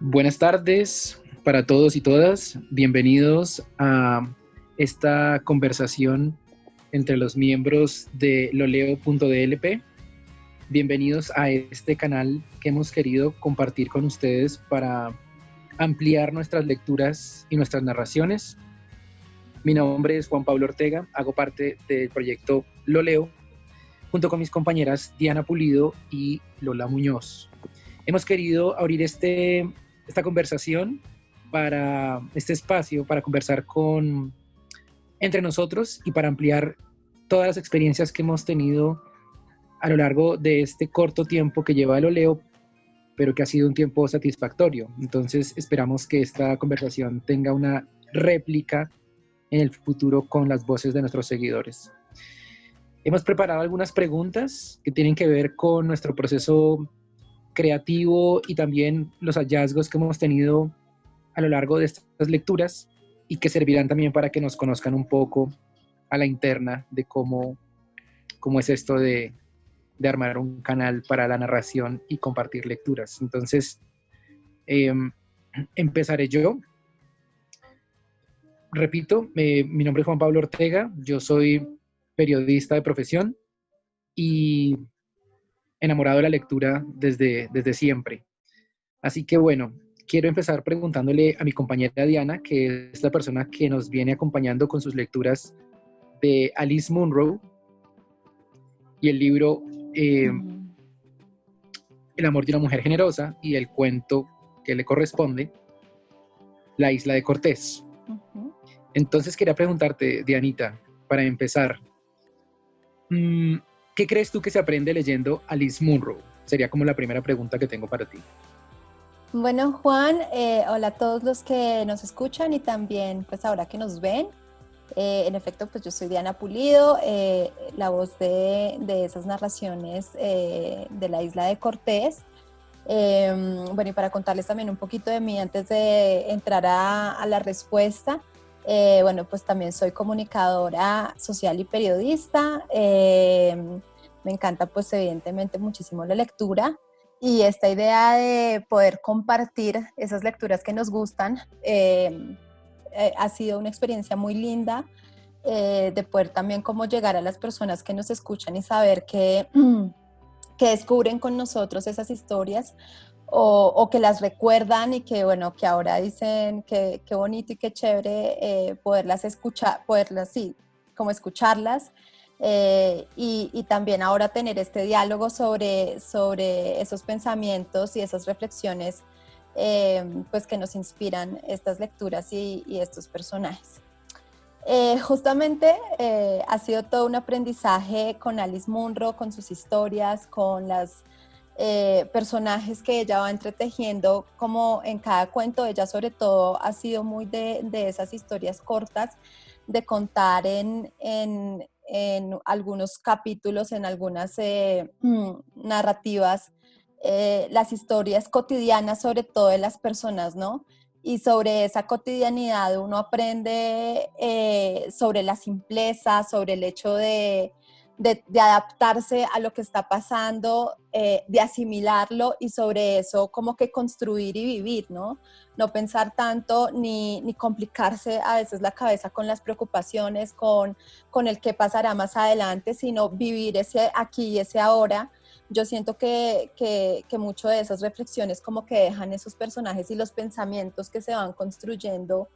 Buenas tardes para todos y todas. Bienvenidos a esta conversación entre los miembros de loleo.dlp. Bienvenidos a este canal que hemos querido compartir con ustedes para ampliar nuestras lecturas y nuestras narraciones. Mi nombre es Juan Pablo Ortega, hago parte del proyecto Loleo, junto con mis compañeras Diana Pulido y Lola Muñoz. Hemos querido abrir esta conversación para este espacio, para conversar entre nosotros y para ampliar todas las experiencias que hemos tenido a lo largo de este corto tiempo que lleva el Oleo, pero que ha sido un tiempo satisfactorio. Entonces esperamos que esta conversación tenga una réplica en el futuro con las voces de nuestros seguidores. Hemos preparado algunas preguntas que tienen que ver con nuestro proceso creativo y también los hallazgos que hemos tenido a lo largo de estas lecturas y que servirán también para que nos conozcan un poco a la interna de cómo es esto de armar un canal para la narración y compartir lecturas. Entonces, empezaré yo. Repito, mi nombre es Juan Pablo Ortega, yo soy periodista de profesión y enamorado de la lectura desde siempre. Así que bueno, quiero empezar preguntándole a mi compañera Diana, que es la persona que nos viene acompañando con sus lecturas de Alice Munro y el libro El amor de una mujer generosa y el cuento que le corresponde, La isla de Cortés. Entonces quería preguntarte, Dianita, para empezar, ¿qué crees tú que se aprende leyendo Alice Munro? Sería como la primera pregunta que tengo para ti. Bueno, Juan, hola a todos los que nos escuchan y también pues ahora que nos ven. En efecto, pues yo soy Diana Pulido, la voz de esas narraciones de la isla de Cortés. Bueno, y para contarles también un poquito de mí antes de entrar a la respuesta, bueno, pues también soy comunicadora social y periodista. Me encanta pues evidentemente muchísimo la lectura. Y esta idea de poder compartir esas lecturas que nos gustan ha sido una experiencia muy linda, de poder también como llegar a las personas que nos escuchan y saber que descubren con nosotros esas historias o que las recuerdan y que bueno, que ahora dicen que qué bonito y qué chévere poderlas escuchar, sí, como escucharlas. Y también ahora tener este diálogo sobre esos pensamientos y esas reflexiones pues que nos inspiran estas lecturas y estos personajes. Justamente ha sido todo un aprendizaje con Alice Munro, con sus historias, con los personajes que ella va entretejiendo como en cada cuento. Ella sobre todo ha sido muy de esas historias cortas, de contar en algunos capítulos, en algunas narrativas, las historias cotidianas, sobre todo de las personas, ¿no? Y sobre esa cotidianidad uno aprende sobre la simpleza, sobre el hecho de adaptarse a lo que está pasando, de asimilarlo y sobre eso como que construir y vivir, ¿no? No pensar tanto ni complicarse a veces la cabeza con las preocupaciones, con el qué pasará más adelante, sino vivir ese aquí y ese ahora. Yo siento que mucho de esas reflexiones como que dejan esos personajes y los pensamientos que se van construyendo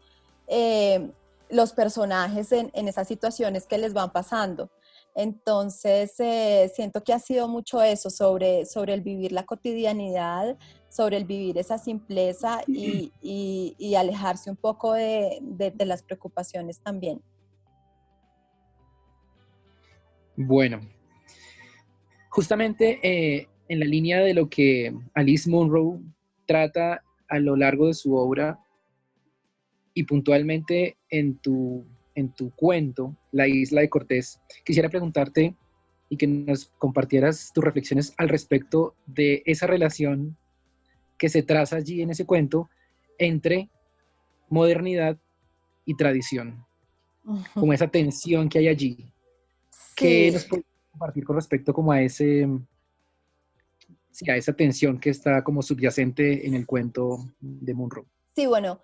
los personajes en esas situaciones que les van pasando. Entonces, siento que ha sido mucho eso sobre el vivir la cotidianidad, sobre el vivir esa simpleza y alejarse un poco de las preocupaciones también. Bueno, justamente en la línea de lo que Alice Munro trata a lo largo de su obra y puntualmente en tu cuento, La isla de Cortés, quisiera preguntarte y que nos compartieras tus reflexiones al respecto de esa relación que se traza allí en ese cuento entre modernidad y tradición, como esa tensión que hay allí. Sí. ¿Qué nos puedes compartir con respecto como a ese sí, a esa tensión que está como subyacente en el cuento de Munro. Sí, bueno,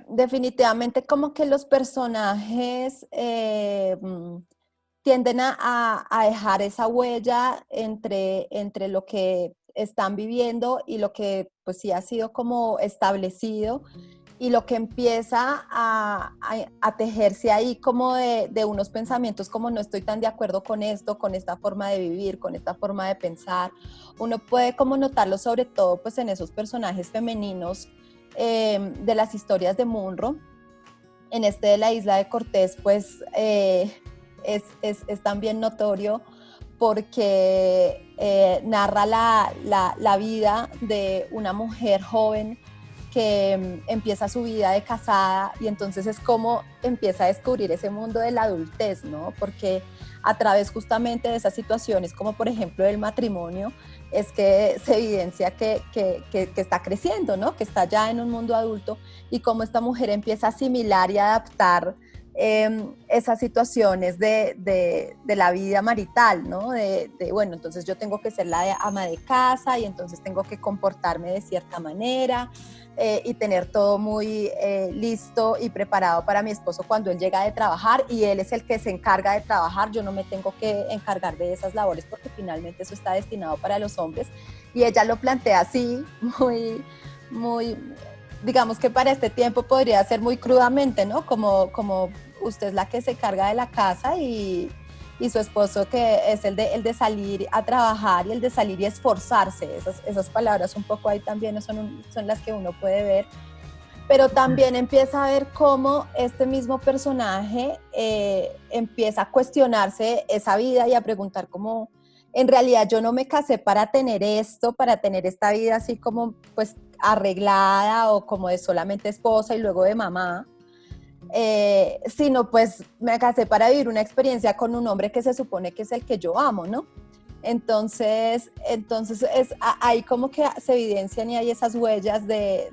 definitivamente como que los personajes tienden a dejar esa huella entre lo que están viviendo y lo que pues sí ha sido como establecido y lo que empieza a tejerse ahí como de unos pensamientos como no estoy tan de acuerdo con esto, con esta forma de vivir, con esta forma de pensar. Uno puede como notarlo sobre todo pues en esos personajes femeninos de las historias de Munro. En este de la isla de Cortés pues es también notorio porque narra la vida de una mujer joven que empieza su vida de casada y entonces es como empieza a descubrir ese mundo de la adultez, ¿no? Porque a través justamente de esas situaciones, como por ejemplo el matrimonio, es que se evidencia que está creciendo, ¿no? Que está ya en un mundo adulto y cómo esta mujer empieza a asimilar y adaptar esas situaciones de la vida marital, ¿no? Bueno, entonces yo tengo que ser la ama de casa y entonces tengo que comportarme de cierta manera y tener todo muy listo y preparado para mi esposo cuando él llega de trabajar y él es el que se encarga de trabajar, yo no me tengo que encargar de esas labores porque finalmente eso está destinado para los hombres y ella lo plantea así, muy digamos que para este tiempo podría ser muy crudamente, ¿no? Como usted es la que se carga de la casa y su esposo que es el de salir a trabajar y el de salir y esforzarse. Esas palabras un poco ahí también son las que uno puede ver. Pero también empieza a ver cómo este mismo personaje empieza a cuestionarse esa vida y a preguntar cómo, en realidad yo no me casé para tener esto, para tener esta vida así como pues arreglada o como de solamente esposa y luego de mamá, sino pues me casé para vivir una experiencia con un hombre que se supone que es el que yo amo, ¿no? Entonces ahí como que se evidencian y hay esas huellas de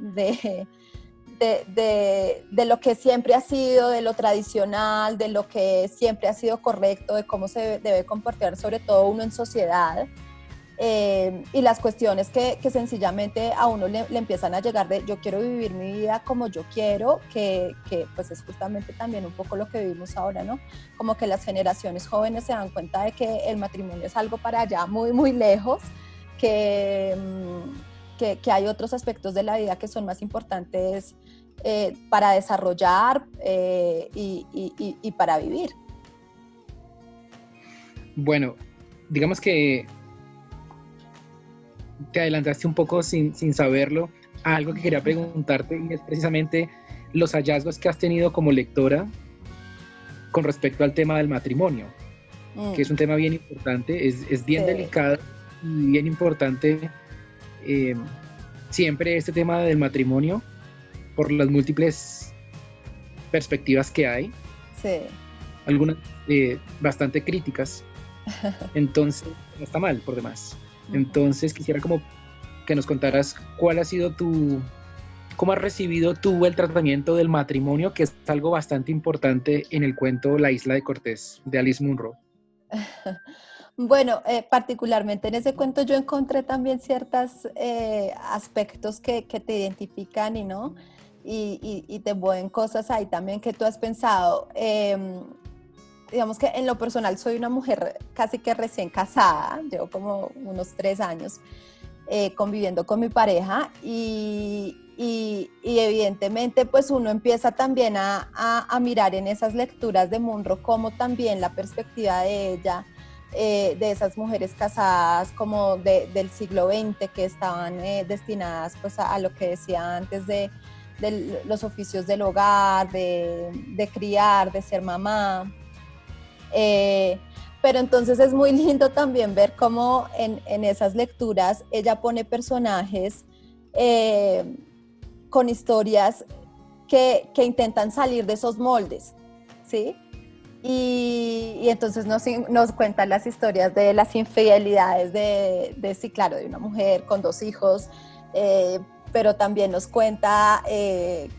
lo que siempre ha sido, de lo tradicional, de lo que siempre ha sido correcto, de cómo se debe comportar sobre todo uno en sociedad. Y las cuestiones que sencillamente a uno le empiezan a llegar de yo quiero vivir mi vida como yo quiero, que pues es justamente también un poco lo que vivimos ahora, ¿no? Como que las generaciones jóvenes se dan cuenta de que el matrimonio es algo para allá muy, muy lejos, que hay otros aspectos de la vida que son más importantes para desarrollar y para vivir. Bueno, digamos que te adelantaste un poco sin saberlo a algo que quería preguntarte y es precisamente los hallazgos que has tenido como lectora con respecto al tema del matrimonio, que es un tema bien importante, es bien delicado y bien importante siempre este tema del matrimonio por las múltiples perspectivas que hay, algunas bastante críticas, entonces no está mal por demás. Entonces quisiera como que nos contaras cuál ha sido cómo has recibido tú el tratamiento del matrimonio, que es algo bastante importante en el cuento La isla de Cortés, de Alice Munro. Bueno, particularmente en ese cuento yo encontré también ciertos aspectos que te identifican y te mueven cosas ahí también que tú has pensado. Digamos que en lo personal soy una mujer casi que recién casada, llevo como unos 3 años conviviendo con mi pareja y evidentemente pues uno empieza también a mirar en esas lecturas de Munro como también la perspectiva de ella, de esas mujeres casadas como del siglo XX que estaban destinadas pues a lo que decía antes de los oficios del hogar, de criar, de ser mamá. Pero entonces es muy lindo también ver cómo en esas lecturas ella pone personajes con historias que intentan salir de esos moldes, ¿sí? Y entonces nos cuentan las historias de las infidelidades sí, claro, de una mujer con 2 hijos, pero también nos cuenta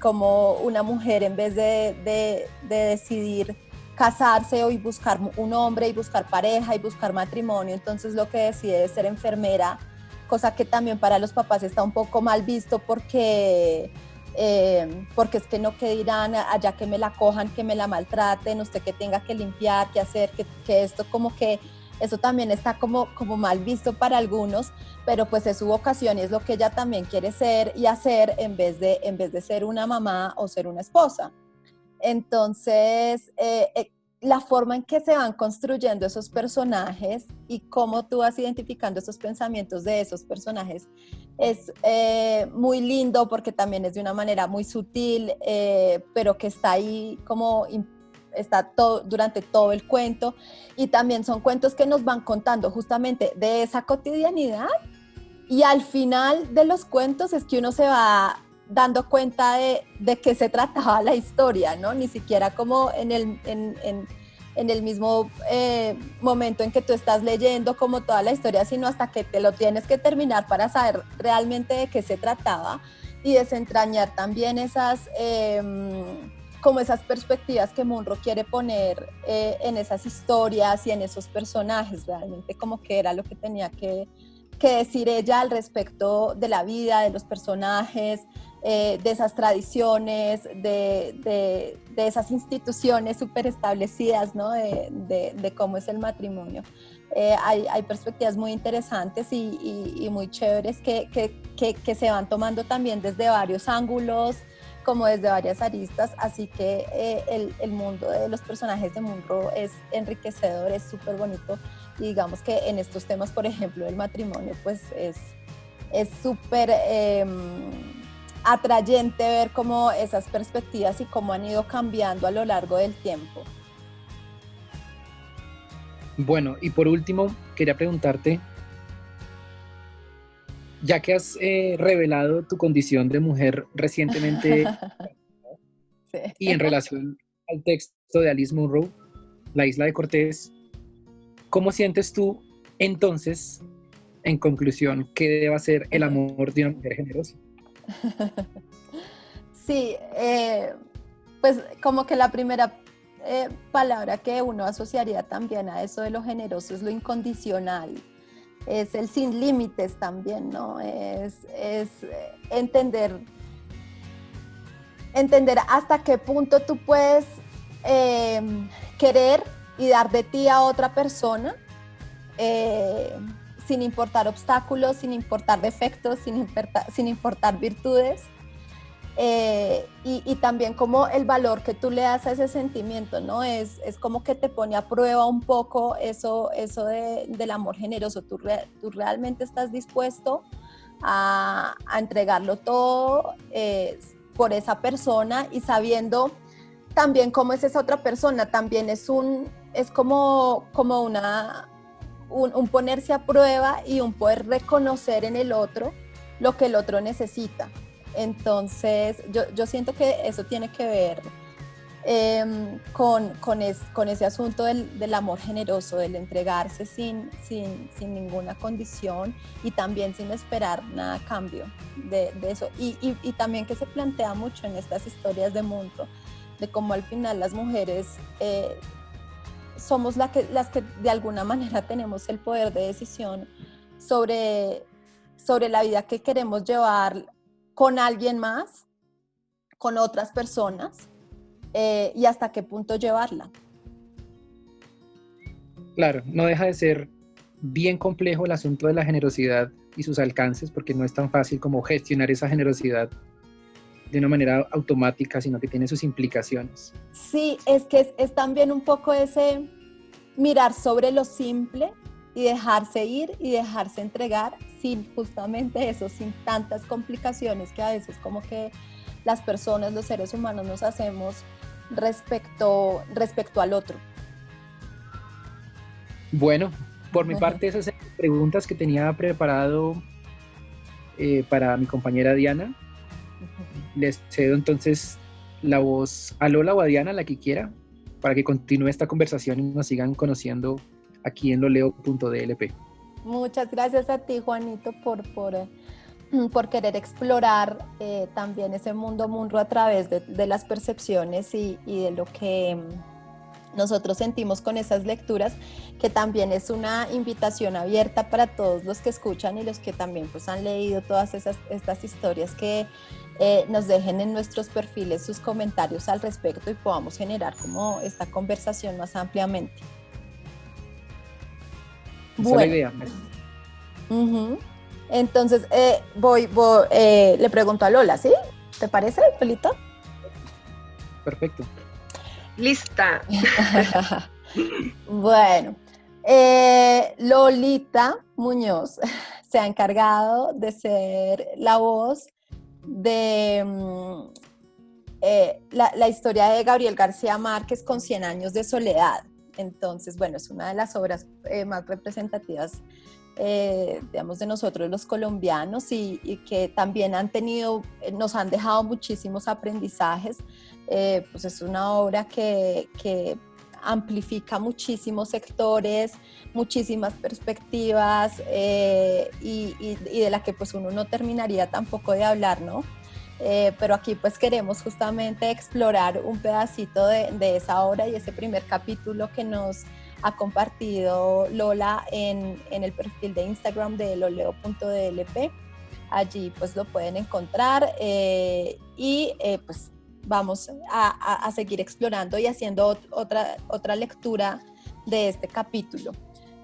cómo una mujer en vez de decidir casarse y buscar un hombre y buscar pareja y buscar matrimonio, entonces lo que decide es ser enfermera cosa que también para los papás está un poco mal visto porque es que no, que dirán, allá que me la cojan, que me la maltraten, usted que tenga que limpiar, que hacer, que esto, como que eso también está como mal visto para algunos, pero pues es su vocación y es lo que ella también quiere ser y hacer en vez de ser una mamá o ser una esposa. Entonces, la forma en que se van construyendo esos personajes y cómo tú vas identificando esos pensamientos de esos personajes es muy lindo porque también es de una manera muy sutil, pero que está ahí como está durante todo el cuento, y también son cuentos que nos van contando justamente de esa cotidianidad, y al final de los cuentos es que uno se va dando cuenta de qué se trataba la historia, ¿no? Ni siquiera como en el mismo momento en que tú estás leyendo como toda la historia, sino hasta que te lo tienes que terminar para saber realmente de qué se trataba y desentrañar también como esas perspectivas que Munro quiere poner en esas historias y en esos personajes, realmente como que era lo que tenía que decir ella al respecto de la vida, de los personajes, de esas tradiciones, de esas instituciones súper establecidas, ¿no? de cómo es el matrimonio. Hay perspectivas muy interesantes y muy chéveres que se van tomando también desde varios ángulos, como desde varias aristas, así que el mundo de los personajes de Munro es enriquecedor, es súper bonito, y digamos que en estos temas, por ejemplo, del matrimonio, pues es súper atrayente ver cómo esas perspectivas y cómo han ido cambiando a lo largo del tiempo. Bueno, y por último, quería preguntarte, ya que has revelado tu condición de mujer recientemente Sí. y en relación al texto de Alice Munro, La isla de Cortés, ¿cómo sientes tú entonces, en conclusión, qué debe ser el amor de una mujer generosa? Sí, pues como que la primera palabra que uno asociaría también a eso de lo generoso es lo incondicional, es el sin límites también, ¿no? Es entender hasta qué punto tú puedes querer y dar de ti a otra persona sin importar obstáculos, sin importar defectos, sin importar virtudes. Y también como el valor que tú le das a ese sentimiento, ¿no? Es como que te pone a prueba un poco eso del amor generoso. Tú realmente estás dispuesto a entregarlo todo por esa persona, y sabiendo también cómo es esa otra persona. También es como un ponerse a prueba y un poder reconocer en el otro lo que el otro necesita. Entonces, yo siento que eso tiene que ver con ese asunto del amor generoso, del entregarse sin ninguna condición y también sin esperar nada a cambio de eso. Y también que se plantea mucho en estas historias de Munro, de cómo al final las mujeres somos las que de alguna manera tenemos el poder de decisión sobre la vida que queremos llevar con alguien más, con otras personas, y hasta qué punto llevarla. Claro, no deja de ser bien complejo el asunto de la generosidad y sus alcances, porque no es tan fácil como gestionar esa generosidad de una manera automática, sino que tiene sus implicaciones. Sí, es que es también un poco ese mirar sobre lo simple y dejarse ir y dejarse entregar sin justamente eso, sin tantas complicaciones que a veces como que las personas, los seres humanos nos hacemos respecto al otro. Bueno, por mi parte esas eran las preguntas que tenía preparado para mi compañera Diana. Les cedo entonces la voz a Lola o a Diana, la que quiera, para que continúe esta conversación y nos sigan conociendo aquí en loleo.dlp. Muchas gracias a ti, Juanito, por querer explorar también ese mundo Munro a través de las percepciones y de lo que nosotros sentimos con esas lecturas que también es una invitación abierta para todos los que escuchan y los que también pues han leído todas estas historias, que nos dejen en nuestros perfiles sus comentarios al respecto y podamos generar como esta conversación más ampliamente. Esa es la idea. Entonces, le pregunto a Lola, ¿sí? ¿Te parece, Lolita? Perfecto. Lista. Bueno, Lolita Muñoz se ha encargado de ser la voz de la historia de Gabriel García Márquez con 100 años de soledad. Entonces, bueno, es una de las obras más representativas, digamos, de nosotros los colombianos y que también nos han dejado muchísimos aprendizajes. Pues es una obra que amplifica muchísimos sectores, muchísimas perspectivas y de la que pues uno no terminaría tampoco de hablar, ¿no? Pero aquí pues queremos justamente explorar un pedacito de esa obra y ese primer capítulo que nos ha compartido Lola en el perfil de Instagram de loleo.dlp. Allí pues lo pueden encontrar y pues vamos a seguir explorando y haciendo otra lectura de este capítulo.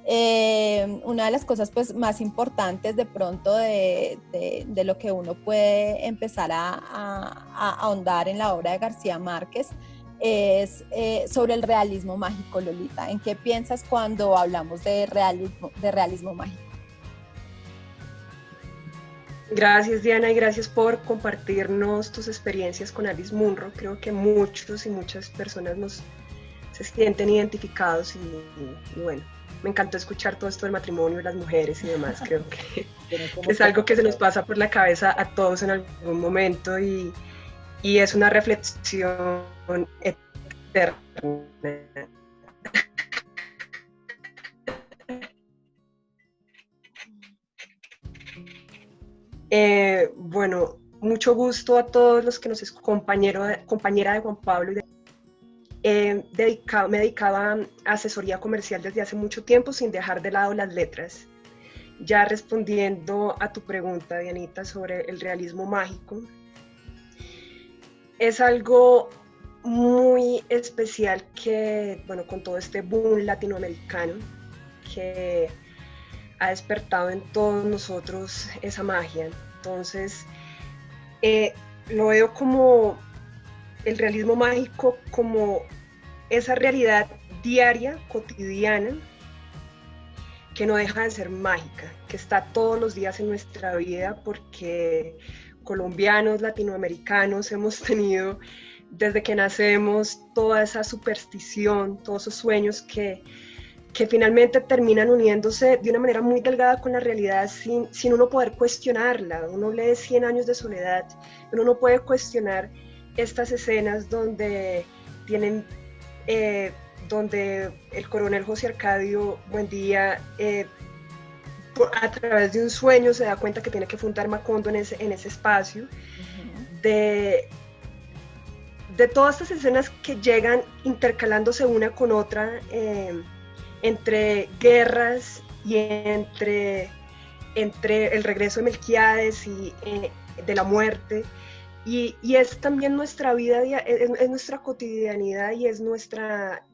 Una de las cosas pues más importantes de pronto de lo que uno puede empezar a ahondar en la obra de García Márquez es sobre el realismo mágico, Lolita. ¿En qué piensas cuando hablamos de realismo mágico? Gracias, Diana, y gracias por compartirnos tus experiencias con Alice Munro. Creo que muchos y muchas personas se sienten identificados y bueno, me encantó escuchar todo esto del matrimonio, las mujeres y demás. Creo que es algo que se nos pasa por la cabeza a todos en algún momento y es una reflexión eterna. Bueno, mucho gusto a todos los que nos escuchan, compañera de Juan Pablo. Me dedicaba a asesoría comercial desde hace mucho tiempo sin dejar de lado las letras. Ya respondiendo a tu pregunta, Dianita, sobre el realismo mágico, es algo muy especial que, bueno, con todo este boom latinoamericano que ha despertado en todos nosotros esa magia. Entonces, lo veo como el realismo mágico, como esa realidad diaria, cotidiana, que no deja de ser mágica, que está todos los días en nuestra vida, porque colombianos, latinoamericanos hemos tenido desde que nacemos toda esa superstición, todos esos sueños que finalmente terminan uniéndose de una manera muy delgada con la realidad sin uno poder cuestionarla. Uno lee 100 años de soledad, uno no puede cuestionar estas escenas donde donde el coronel José Arcadio Buendía a través de un sueño se da cuenta que tiene que fundar Macondo en ese espacio. Uh-huh. De todas estas escenas que llegan intercalándose una con otra, entre guerras y entre el regreso de Melquíades y de la muerte, y es también nuestra vida, es nuestra cotidianidad y es nuestra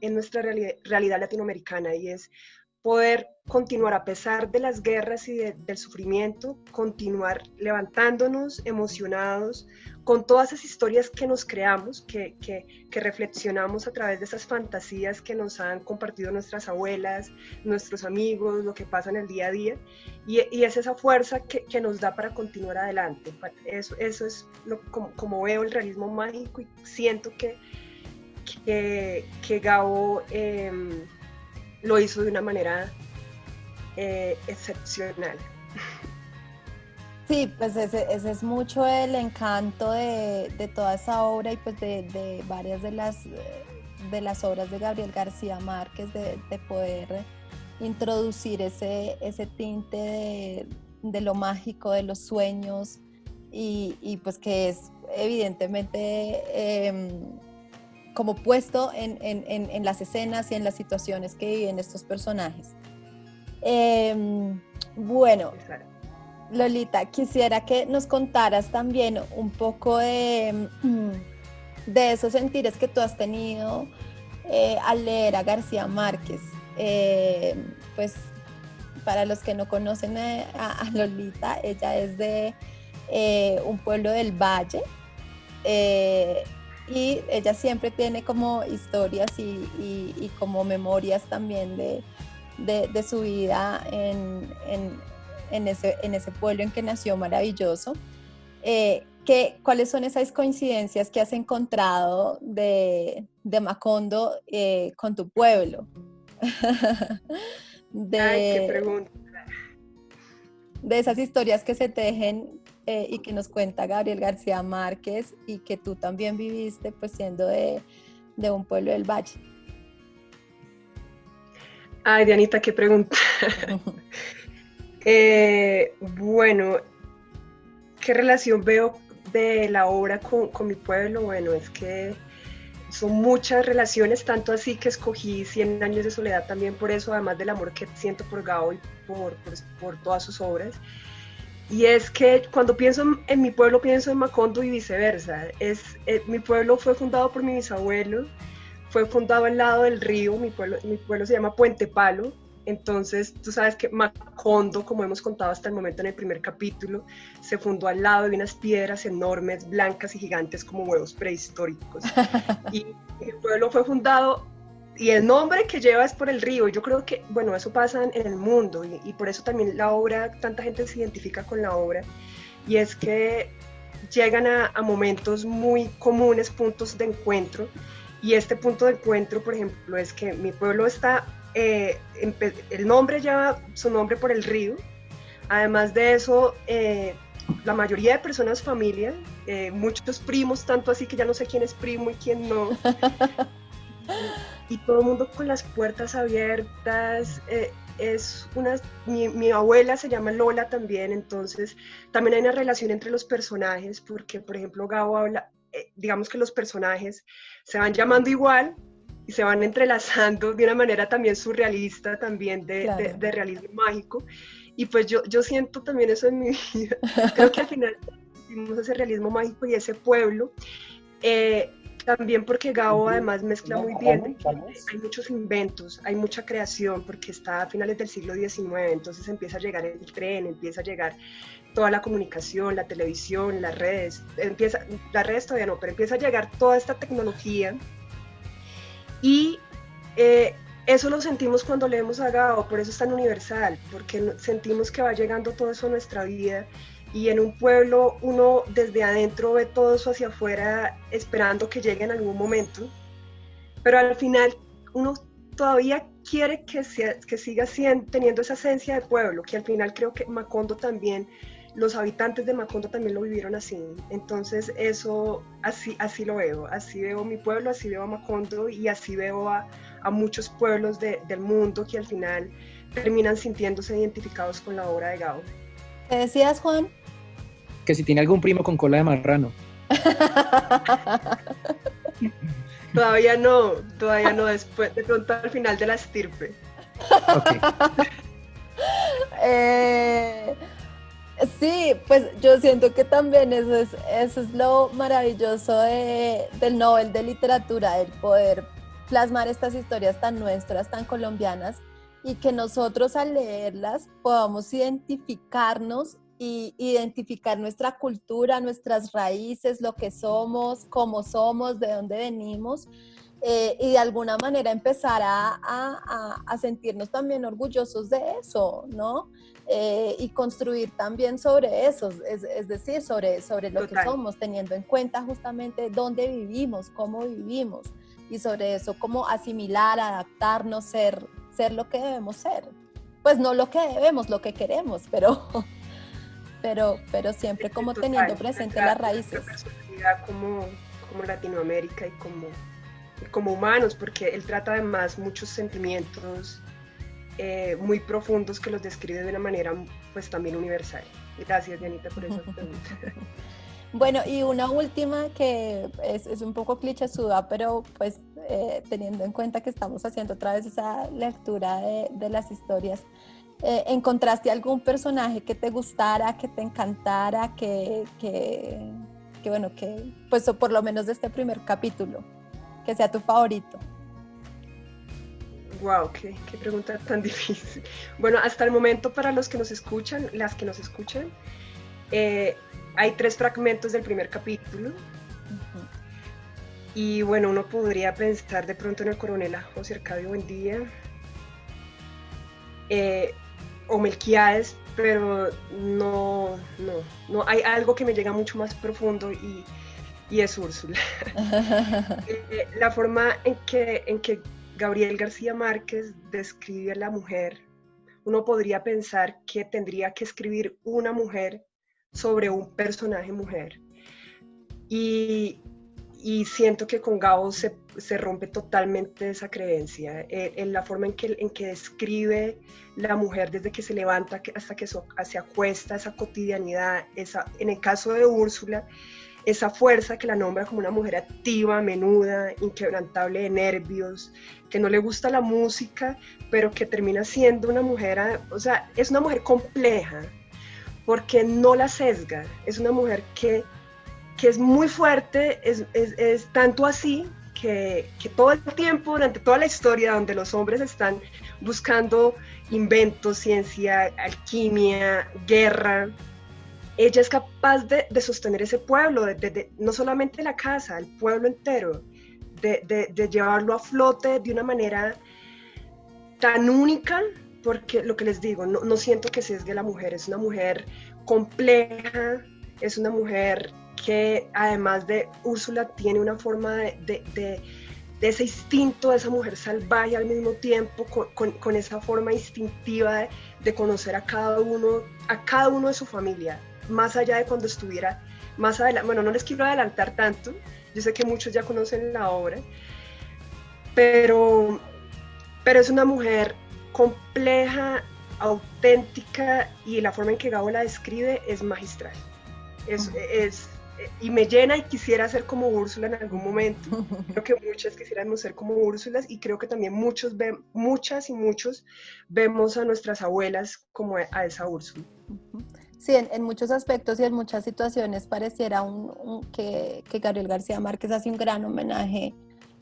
realidad latinoamericana, y es poder continuar a pesar de las guerras y del sufrimiento, continuar levantándonos, emocionados, con todas esas historias que nos creamos, que reflexionamos a través de esas fantasías que nos han compartido nuestras abuelas, nuestros amigos, lo que pasa en el día a día, y es esa fuerza que nos da para continuar adelante. Eso es como veo el realismo mágico, y siento que Gabo lo hizo de una manera excepcional. Sí, pues ese es mucho el encanto de toda esa obra y pues de varias de las obras de Gabriel García Márquez, de poder introducir ese tinte de lo mágico, de los sueños y pues que es evidentemente como puesto en las escenas y en las situaciones que viven estos personajes. Bueno, Lolita, quisiera que nos contaras también un poco de esos sentires que tú has tenido al leer a García Márquez. Pues para los que no conocen a Lolita, ella es de un pueblo del Valle, y ella siempre tiene como historias y como memorias también de su vida en ese pueblo en que nació maravilloso. ¿Cuáles son esas coincidencias que has encontrado de Macondo con tu pueblo? Ay, qué pregunta. De esas historias que se tejen y que nos cuenta Gabriel García Márquez y que tú también viviste, pues siendo de un pueblo del Valle. Ay, Dianita, qué pregunta. Bueno, ¿qué relación veo de la obra con mi pueblo? Bueno, es que son muchas relaciones, tanto así que escogí 100 años de soledad también por eso, además del amor que siento por Gabo y por todas sus obras. Y es que cuando pienso en mi pueblo, pienso en Macondo y viceversa. Mi pueblo fue fundado por mi bisabuelo, fue fundado al lado del río, mi pueblo se llama Puente Palo. Entonces, tú sabes que Macondo, como hemos contado hasta el momento en el primer capítulo, se fundó al lado de unas piedras enormes, blancas y gigantes como huevos prehistóricos. Y el pueblo fue fundado, y el nombre que lleva es por el río. Yo creo que, bueno, eso pasa en el mundo, y por eso también la obra, tanta gente se identifica con la obra, y es que llegan a momentos muy comunes, puntos de encuentro, y este punto de encuentro, por ejemplo, es que mi pueblo está... el nombre lleva su nombre por el río. Además de eso, la mayoría de personas, familia, muchos primos, tanto así que ya no sé quién es primo y quién no, y todo el mundo con las puertas abiertas. Mi abuela se llama Lola también, entonces también hay una relación entre los personajes, porque por ejemplo Gabo habla, digamos que los personajes se van llamando igual y se van entrelazando de una manera también surrealista, también de realismo mágico. Y pues yo siento también eso en mi vida. Creo que al final vimos ese realismo mágico y ese pueblo. También porque Gabo además mezcla muy bien. Hay muchos inventos, hay mucha creación, porque está a finales del siglo XIX, entonces empieza a llegar el tren, empieza a llegar toda la comunicación, la televisión, las redes. Las redes todavía no, pero empieza a llegar toda esta tecnología. Y eso lo sentimos cuando leemos a Gabo, por eso es tan universal, porque sentimos que va llegando todo eso a nuestra vida, y en un pueblo uno desde adentro ve todo eso hacia afuera esperando que llegue en algún momento, pero al final uno todavía quiere que siga teniendo esa esencia de pueblo, que al final creo que Macondo también, los habitantes de Macondo también lo vivieron así. Entonces eso, así lo veo, así veo mi pueblo, así veo a Macondo, y así veo a muchos pueblos del mundo que al final terminan sintiéndose identificados con la obra de Gabo. ¿Qué decías, Juan? Que si tiene algún primo con cola de marrano. Todavía no, después, de pronto al final de la estirpe. Okay. Sí, pues yo siento que también eso es lo maravilloso del Nobel de Literatura, el poder plasmar estas historias tan nuestras, tan colombianas, y que nosotros al leerlas podamos identificarnos y identificar nuestra cultura, nuestras raíces, lo que somos, cómo somos, de dónde venimos, y de alguna manera empezar a sentirnos también orgullosos de eso, ¿no? Y construir también sobre eso, es decir, sobre lo que somos, teniendo en cuenta justamente dónde vivimos, cómo vivimos, y sobre eso cómo asimilar, adaptarnos, ser lo que debemos ser. Pues no lo que debemos, lo que queremos, pero siempre como teniendo presente las raíces. Nuestra personalidad como Latinoamérica y como humanos, porque él trata además muchos sentimientos muy profundos que los describe de una manera pues también universal. Gracias, Dianita, por esa pregunta. Bueno, y una última que es un poco clichésuda, pero pues teniendo en cuenta que estamos haciendo otra vez esa lectura de las historias, ¿encontraste algún personaje que te gustara, que te encantara, bueno, que pues o por lo menos de este primer capítulo, que sea tu favorito? Wow, qué pregunta tan difícil. Bueno, hasta el momento para los que nos escuchan, las que nos escuchan, hay 3 fragmentos del primer capítulo. Uh-huh. Y bueno, uno podría pensar de pronto en el coronel José Arcadio Buendía o Melquíades, pero no, hay algo que me llega mucho más profundo y es Úrsula. La forma en que Gabriel García Márquez describe a la mujer, uno podría pensar que tendría que escribir una mujer sobre un personaje mujer. Y siento que con Gabo se rompe totalmente esa creencia, en la forma en que describe la mujer desde que se levanta hasta que se acuesta, esa cotidianidad, en el caso de Úrsula, esa fuerza que la nombra como una mujer activa, menuda, inquebrantable de nervios, que no le gusta la música, pero que termina siendo una mujer, o sea, es una mujer compleja, porque no la sesga, es una mujer que es muy fuerte, es tanto así que todo el tiempo, durante toda la historia donde los hombres están buscando inventos, ciencia, alquimia, guerra, ella es capaz de sostener ese pueblo, no solamente la casa, el pueblo entero, de llevarlo a flote de una manera tan única, porque lo que les digo, no siento que sesgue la mujer, es una mujer compleja, es una mujer que además de Úrsula tiene una forma de ese instinto de esa mujer salvaje al mismo tiempo, con esa forma instintiva de conocer a cada uno de su familia, más allá de cuando estuviera más adelante. Bueno, no les quiero adelantar tanto, yo sé que muchos ya conocen la obra, pero es una mujer compleja, auténtica, y la forma en que Gabo la describe es magistral. Y me llena, y quisiera ser como Úrsula en algún momento. Creo que muchas quisiéramos ser como Úrsulas, y creo que también muchas y muchos vemos a nuestras abuelas como a esa Úrsula. Sí, en muchos aspectos y en muchas situaciones pareciera que Gabriel García Márquez hace un gran homenaje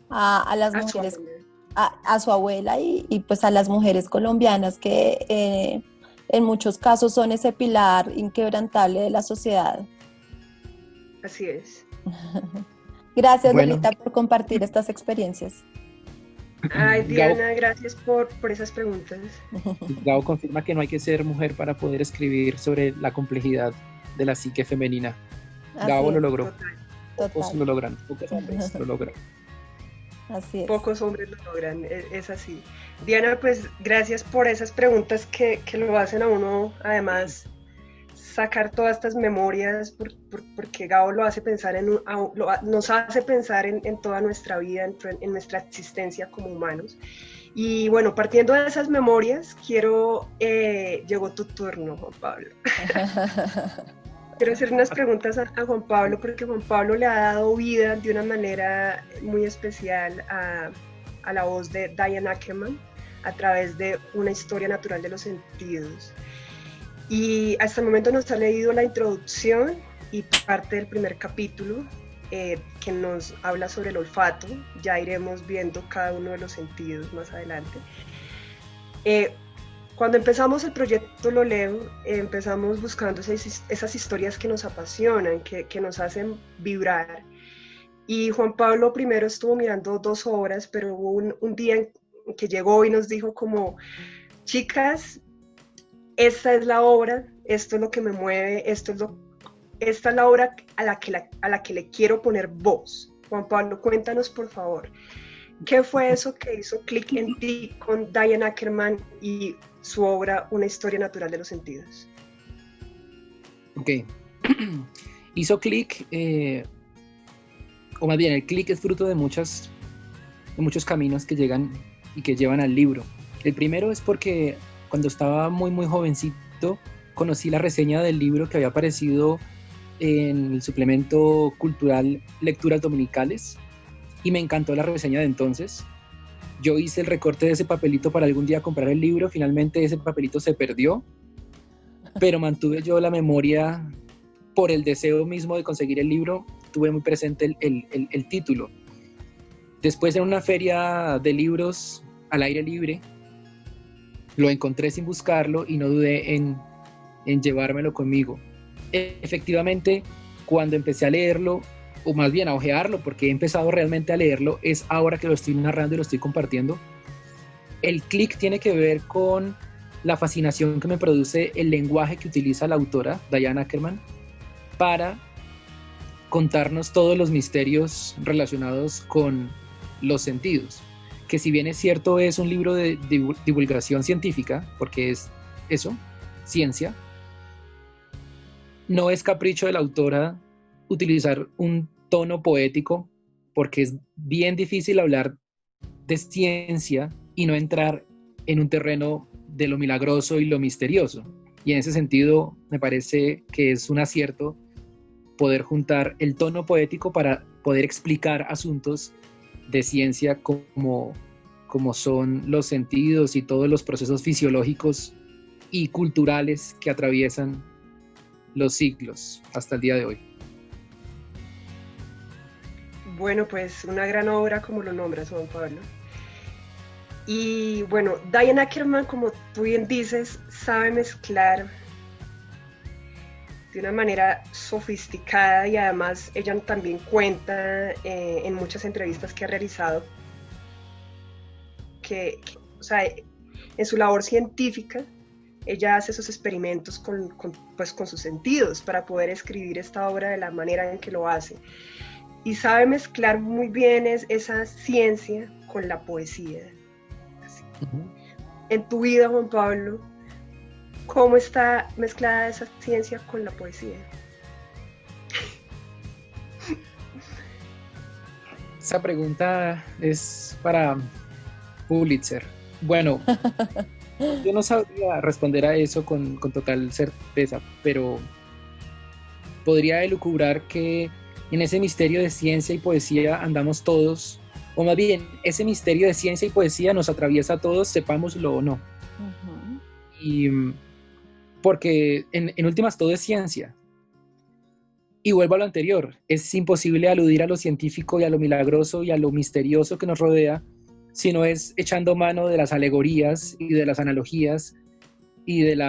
a las mujeres, a su abuela y pues a las mujeres colombianas que en muchos casos son ese pilar inquebrantable de la sociedad. Así es. Gracias, bueno, Lolita, por compartir estas experiencias. Ay, Diana, Gabo, gracias por esas preguntas. Gabo confirma que no hay que ser mujer para poder escribir sobre la complejidad de la psique femenina. Gabo lo logró. Total. Pocos lo logran, pocos hombres lo logran. Así es. Pocos hombres lo logran, es así. Diana, pues gracias por esas preguntas que lo hacen a uno, además, sacar todas estas memorias, porque Gabo lo hace pensar nos hace pensar en toda nuestra vida, en nuestra existencia como humanos. Y bueno, partiendo de esas memorias, llegó tu turno, Juan Pablo. Quiero hacer unas preguntas a Juan Pablo, porque Juan Pablo le ha dado vida de una manera muy especial a la voz de Diane Ackerman a través de Una historia natural de los sentidos. Y hasta el momento nos ha leído la introducción y parte del primer capítulo, que nos habla sobre el olfato. Ya iremos viendo cada uno de los sentidos más adelante. Cuando empezamos el proyecto Lo Leo, empezamos buscando esas historias que nos apasionan, que nos hacen vibrar. Y Juan Pablo primero estuvo mirando 2 obras, pero hubo un día en que llegó y nos dijo como, chicas, esta es la obra, esto es lo que me mueve, esta es la obra a la que le quiero poner voz. Juan Pablo, cuéntanos por favor, ¿qué fue eso que hizo clic en ti con Diane Ackerman y su obra Una historia natural de los sentidos? Ok, hizo clic, o más bien el clic es fruto de muchos caminos que llegan y que llevan al libro. El primero es porque cuando estaba muy jovencito, conocí la reseña del libro que había aparecido en el suplemento cultural Lecturas Dominicales y me encantó la reseña de entonces. Yo hice el recorte de ese papelito para algún día comprar el libro, finalmente ese papelito se perdió, pero mantuve yo la memoria por el deseo mismo de conseguir el libro, tuve muy presente el título. Después en una feria de libros al aire libre, lo encontré sin buscarlo y no dudé en llevármelo conmigo. Efectivamente, cuando empecé a leerlo, o más bien a hojearlo, porque he empezado realmente a leerlo, es ahora que lo estoy narrando y lo estoy compartiendo. El clic tiene que ver con la fascinación que me produce el lenguaje que utiliza la autora, Diane Ackerman, para contarnos todos los misterios relacionados con los sentidos. Que si bien es cierto, es un libro de divulgación científica, porque es eso, ciencia, no es capricho de la autora utilizar un tono poético, porque es bien difícil hablar de ciencia y no entrar en un terreno de lo milagroso y lo misterioso. Y en ese sentido me parece que es un acierto poder juntar el tono poético para poder explicar asuntos de ciencia como son los sentidos y todos los procesos fisiológicos y culturales que atraviesan los siglos hasta el día de hoy. Bueno, pues una gran obra como lo nombras, Juan Pablo. Y bueno, Diane Ackerman, como tú bien dices, sabe mezclar de una manera sofisticada y además ella también cuenta en muchas entrevistas que ha realizado que o sea, en su labor científica ella hace esos experimentos con sus sentidos para poder escribir esta obra de la manera en que lo hace. Y sabe mezclar muy bien esa ciencia con la poesía. En tu vida, Juan Pablo, ¿cómo está mezclada esa ciencia con la poesía? Esa pregunta es para Pulitzer. Bueno, yo no sabría responder a eso con total certeza, pero podría elucubrar que en ese misterio de ciencia y poesía andamos todos, o más bien, ese misterio de ciencia y poesía nos atraviesa a todos, sepámoslo o no. Uh-huh. Y porque en últimas todo es ciencia. Y vuelvo a lo anterior, es imposible aludir a lo científico y a lo milagroso y a lo misterioso que nos rodea, si no es echando mano de las alegorías y de las analogías y del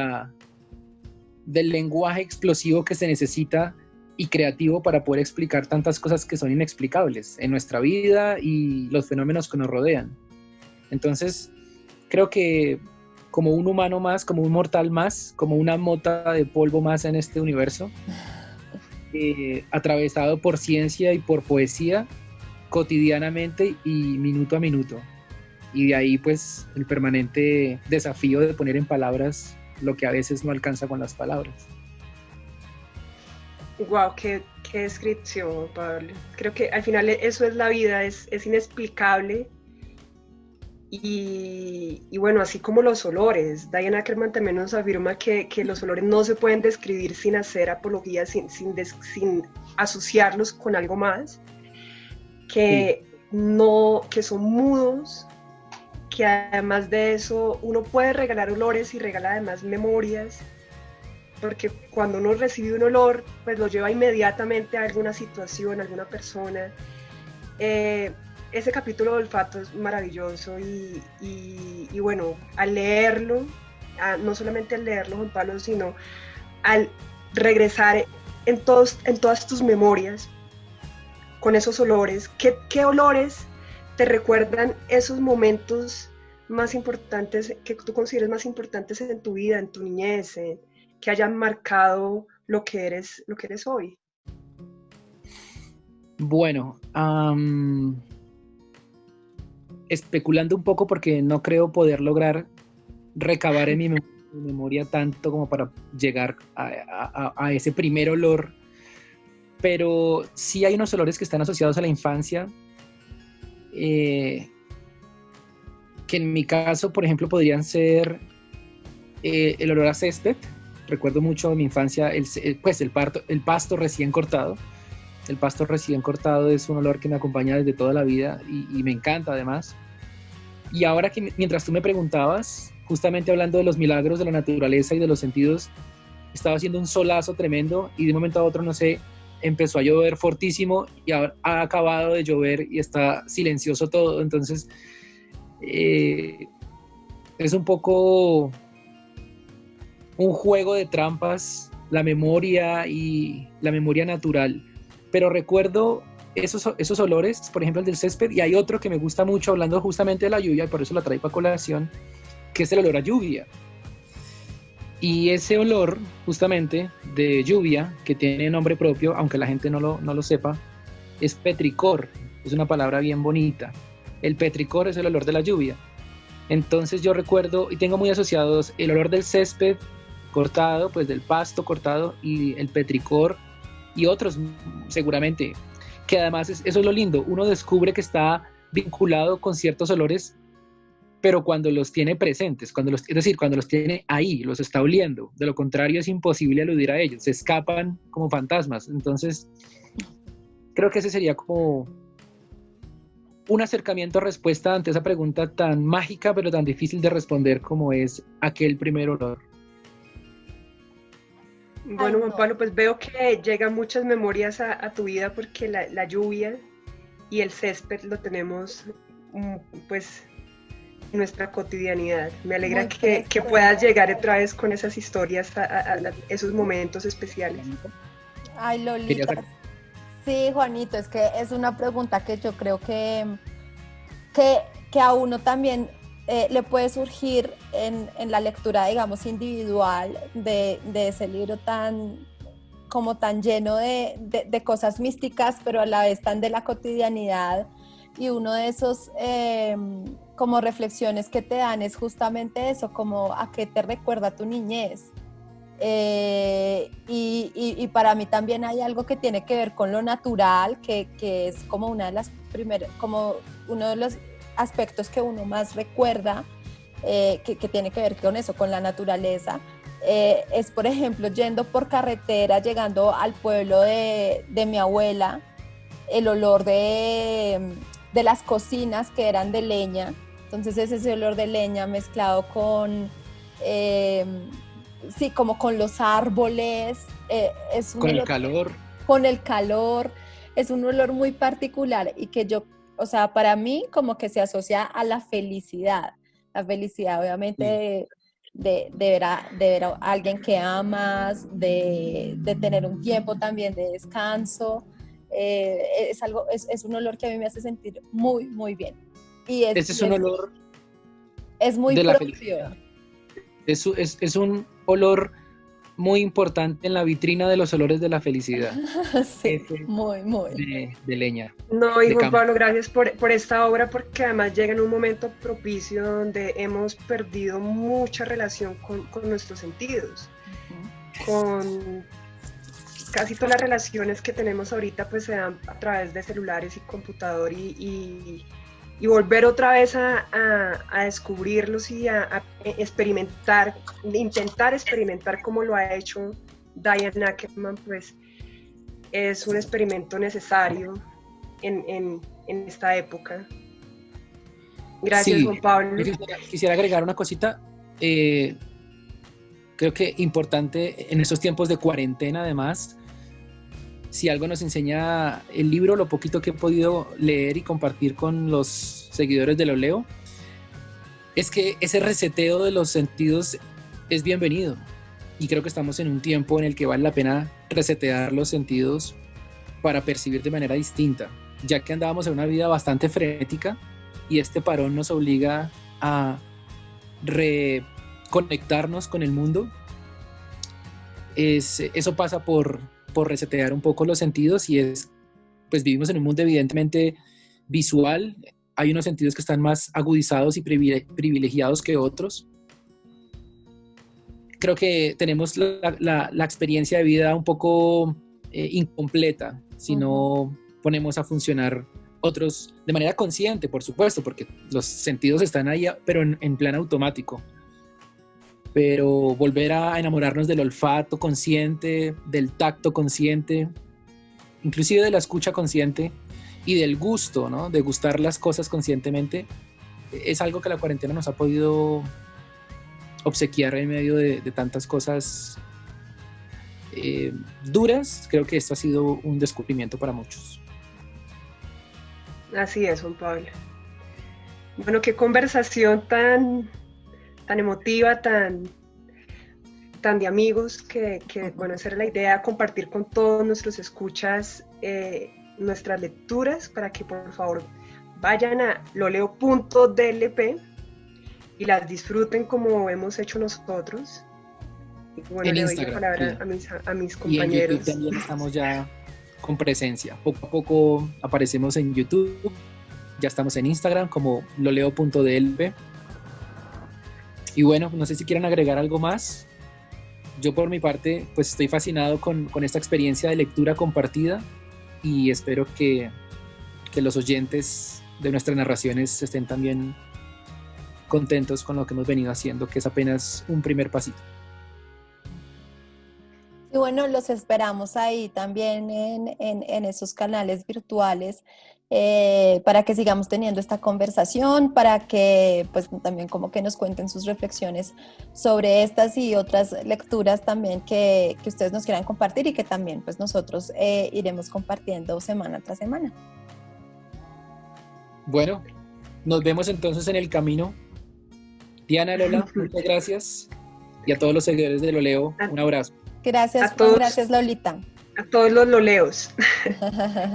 lenguaje explosivo que se necesita y creativo para poder explicar tantas cosas que son inexplicables en nuestra vida y los fenómenos que nos rodean. Entonces, creo que como un humano más, como un mortal más, como una mota de polvo más en este universo, atravesado por ciencia y por poesía cotidianamente y minuto a minuto. Y de ahí pues el permanente desafío de poner en palabras lo que a veces no alcanza con las palabras. Wow, qué descripción, Pablo. Creo que al final eso es la vida, es inexplicable. Y bueno, así como los olores, Diane Ackerman también nos afirma que los olores no se pueden describir sin hacer apología, sin asociarlos con algo más, que son mudos, que además de eso uno puede regalar olores y regala además memorias, porque cuando uno recibe un olor, pues lo lleva inmediatamente a alguna situación, a alguna persona. Ese capítulo de olfato es maravilloso y bueno, al leerlo, no solamente al leerlo, Juan Pablo, sino al regresar en todas tus memorias con esos olores, ¿qué olores te recuerdan esos momentos más importantes, que tú consideres más importantes en tu vida, en tu niñez, que hayan marcado lo que eres hoy? Bueno, especulando un poco porque no creo poder lograr recabar en mi memoria tanto como para llegar a ese primer olor, pero sí hay unos olores que están asociados a la infancia, que en mi caso, por ejemplo, podrían ser el olor a césped, recuerdo mucho en mi infancia el pasto recién cortado. El pasto recién cortado es un olor que me acompaña desde toda la vida y me encanta además. Y ahora que mientras tú me preguntabas, justamente hablando de los milagros de la naturaleza y de los sentidos, estaba haciendo un solazo tremendo y de un momento a otro, no sé, empezó a llover fortísimo y ahora ha acabado de llover y está silencioso todo. Entonces, es un poco un juego de trampas, la memoria y la memoria natural. Pero recuerdo esos olores, por ejemplo el del césped, y hay otro que me gusta mucho, hablando justamente de la lluvia, y por eso lo traigo a colación, que es el olor a lluvia. Y ese olor, justamente, de lluvia, que tiene nombre propio, aunque la gente no lo sepa, es petricor. Es una palabra bien bonita. El petricor es el olor de la lluvia. Entonces yo recuerdo, y tengo muy asociados, el olor del césped cortado, pues del pasto cortado, y el petricor, y otros seguramente, que además eso es lo lindo, uno descubre que está vinculado con ciertos olores, pero cuando los tiene presentes, es decir, cuando los tiene ahí, los está oliendo. De lo contrario es imposible aludir a ellos, se escapan como fantasmas. Entonces creo que ese sería como un acercamiento a respuesta ante esa pregunta tan mágica pero tan difícil de responder como es aquel primer olor. Bueno, Juan Pablo, pues veo que llegan muchas memorias a tu vida porque la lluvia y el césped lo tenemos pues en nuestra cotidianidad. Me alegra que puedas llegar otra vez con esas historias a esos momentos especiales. Ay, Lolita. Sí, Juanito, es que es una pregunta que yo creo que a uno también le puede surgir en la lectura, digamos, individual de ese libro tan lleno de cosas místicas, pero a la vez tan de la cotidianidad. Y uno de esos como reflexiones que te dan es justamente eso, como a qué te recuerda tu niñez. Y para mí también hay algo que tiene que ver con lo natural, que es como una de las primeras, como uno de los aspectos que uno más recuerda, que tiene que ver con eso, con la naturaleza. Es, por ejemplo, yendo por carretera, llegando al pueblo de mi abuela, el olor de las cocinas que eran de leña. Entonces es ese olor de leña mezclado con sí, como con los árboles, es un con olor, el calor. Con el calor, es un olor muy particular y que yo, o sea, para mí como que se asocia a la felicidad obviamente de ver a alguien que amas, de tener un tiempo también de descanso. Es un olor que a mí me hace sentir muy, muy bien. Ese es un olor es muy de propio. La felicidad. Es un olor muy importante en la vitrina de los olores de la felicidad. Sí, muy, muy. De leña. No, y Juan Pablo, gracias por esta obra, porque además llega en un momento propicio donde hemos perdido mucha relación con nuestros sentidos. Con casi todas las relaciones que tenemos ahorita pues se dan a través de celulares y computador y volver otra vez a descubrirlos y a experimentar, intentar experimentar como lo ha hecho Diane Ackerman, pues es un experimento necesario en esta época. Gracias, sí, Juan Pablo. Quisiera agregar una cosita, creo que importante en estos tiempos de cuarentena además. Si algo nos enseña el libro, lo poquito que he podido leer y compartir con los seguidores de Lo Leo, es que ese reseteo de los sentidos es bienvenido. Y creo que estamos en un tiempo en el que vale la pena resetear los sentidos para percibir de manera distinta, ya que andábamos en una vida bastante frenética y este parón nos obliga a reconectarnos con el mundo. Eso pasa por resetear un poco los sentidos y pues vivimos en un mundo evidentemente visual, hay unos sentidos que están más agudizados y privilegiados que otros. Creo que tenemos la experiencia de vida un poco incompleta si no ponemos a funcionar otros de manera consciente, por supuesto, porque los sentidos están ahí, pero en plan automático. pero volver a enamorarnos del olfato consciente, del tacto consciente, inclusive de la escucha consciente y del gusto, ¿no? De gustar las cosas conscientemente, es algo que la cuarentena nos ha podido obsequiar en medio de tantas cosas duras. Creo que esto ha sido un descubrimiento para muchos. Así es, Juan Pablo. Bueno, qué conversación tan emotiva, tan de amigos, que bueno, esa era la idea, compartir con todos nuestros escuchas nuestras lecturas, para que por favor vayan a loleo.dlp y las disfruten como hemos hecho nosotros. Y bueno, le doy la palabra a mis compañeros. Y en YouTube también estamos ya con presencia. Poco a poco aparecemos en YouTube, ya estamos en Instagram como loleo.dlp. Y bueno, no sé si quieren agregar algo más. Yo por mi parte, pues estoy fascinado con esta experiencia de lectura compartida y espero que los oyentes de nuestras narraciones estén también contentos con lo que hemos venido haciendo, que es apenas un primer pasito. Y bueno, los esperamos ahí también en esos canales virtuales para que sigamos teniendo esta conversación, para que pues también como que nos cuenten sus reflexiones sobre estas y otras lecturas también que ustedes nos quieran compartir y que también pues nosotros iremos compartiendo semana tras semana. Bueno, nos vemos entonces en el camino. Diana, Lola, muchas gracias. Y a todos los seguidores de Loleo, un abrazo. Gracias, Juan, gracias, Lolita. A todos los loleos.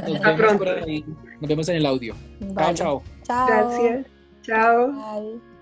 Nos vemos por ahí. Nos vemos en el audio. Vale. Chao, chao. Chao. Gracias. Chao. Bye.